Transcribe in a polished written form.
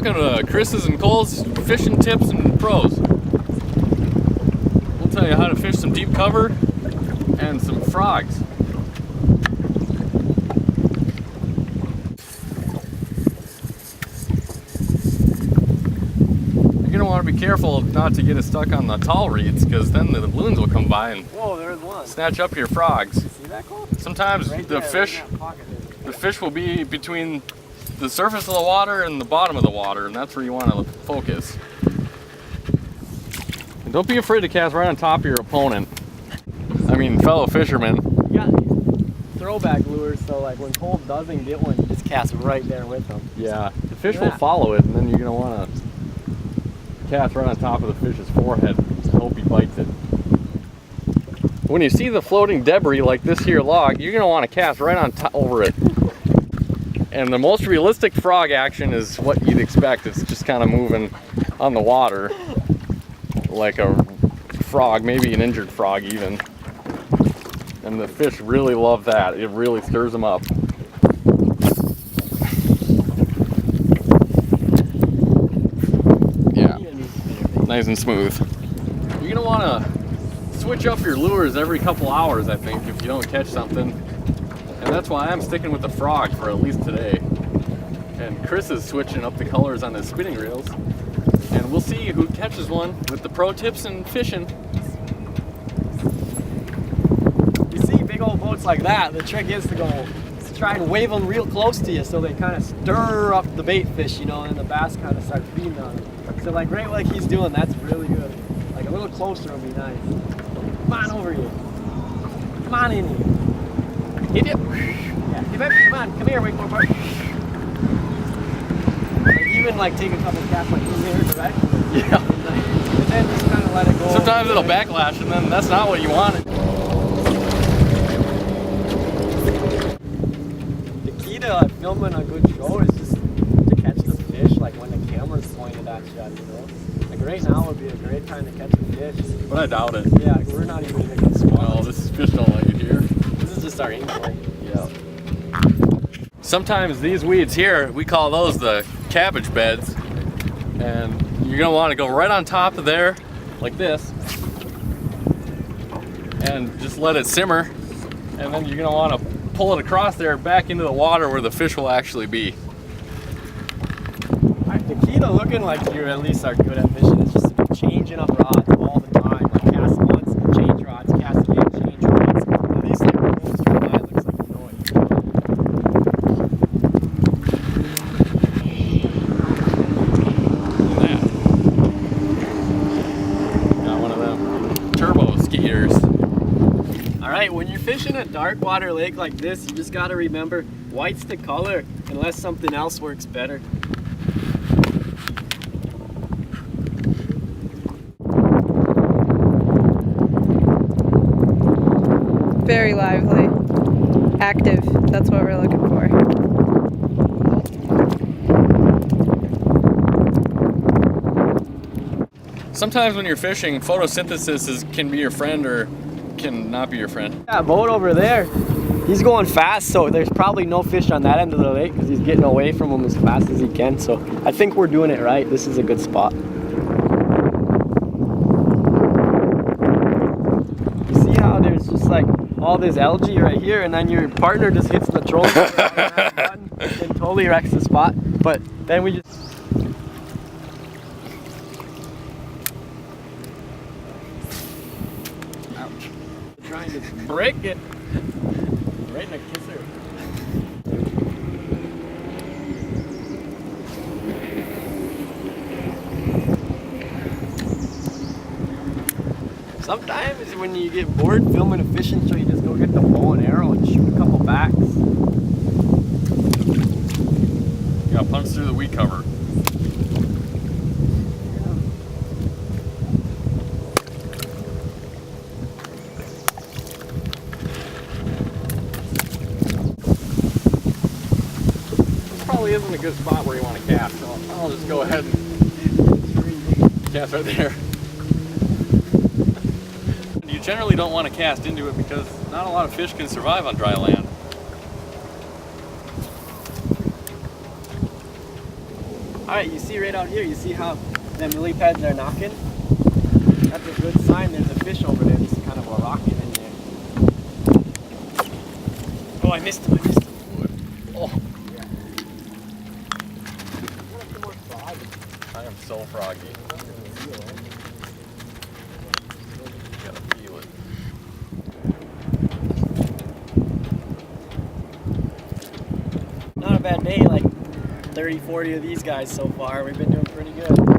Welcome to Chris's and Cole's fishing tips and pros. We'll tell you how to fish some deep cover and some frogs. You're gonna want to be careful not to get it stuck on the tall reeds, because then the loons will come by and there's one. snatch up your frogs. See that, Cole? Sometimes Right the there, fish, right in that pocket there. the fish will be between the surface of the water and the bottom of the water, and that's where you want to focus. And don't be afraid to cast right on top of your opponent. I mean, fellow fishermen. You got these throwback lures, so like when Cole doesn't get one, you just cast right there with them. Yeah, the fish will follow it, and then you're gonna want to cast right on top of the fish's forehead. Hope he bites it. When you see the floating debris like this here log, you're gonna want to cast right on top over it. And the most realistic frog action is what you'd expect. It's just kind of moving on the water like a frog, maybe an injured frog even. And the fish really love that. It really stirs them up. Yeah, nice and smooth. You're gonna want to switch up your lures every couple hours, I think, if you don't catch something. And that's why I'm sticking with the frog for at least today. And Chris is switching up the colors on his spinning reels. And we'll see who catches one with the pro tips and fishing. You see big old boats like that, the trick is to try and wave them real close to you so they kind of stir up the bait fish, you know, and the bass kind of start feeding on them. So like right like he's doing, that's really good. Like a little closer would be nice. Come on over here. Come on in here. Hit it. Yeah, come on, come here, wait more part. Like even like take a couple casts like in here, right? Yeah. And then just kind of let it go. Sometimes it'll backlash, and then that's not what you wanted. The key to filming a good show is just to catch the fish, like when the camera's pointed at you, you know? Like right now would be a great time to catch the fish. But I doubt it. Yeah, we're not even making spots. Well, this fish don't like it here. This is just our aim point. Yeah. Sometimes these weeds here, we call those the cabbage beds. And you're gonna want to go right on top of there, like this, and just let it simmer. And then you're gonna want to pull it across there back into the water where the fish will actually be. The key to looking like you at least are good at fishing is just changing up rods all the time. Like cast once, change rods, cast again, change rods. At least like the whole straight line looks like you know it. Look at that. Got one of them turbo skaters. Alright, when you're fishing a dark water lake like this, you just gotta remember white's the color unless something else works better. Very lively, active, that's what we're looking for. Sometimes when you're fishing, photosynthesis can be your friend or can not be your friend. That boat over there, he's going fast, so there's probably no fish on that end of the lake because he's getting away from them as fast as he can. So I think we're doing it right. This is a good spot. You see how there's just like all this algae right here, and then your partner just hits the trolling button and totally wrecks the spot. But then we just trying to break it right in the kisser. Sometimes when you get bored filming a fishing show, you just go get the bow and arrow and shoot a couple backs. You got punched through the weed cover. Probably isn't a good spot where you want to cast, so I'll just go ahead and cast right there. You generally don't want to cast into it because not a lot of fish can survive on dry land. Alright, you see right out here, you see how them lily pads are knocking? That's a good sign there's a fish over there. This is kind of a rocket in there. Oh, I missed him, I missed him. Oh. I am so froggy. Gotta feel it. Not a bad day, like 30, 40 of these guys so far. We've been doing pretty good.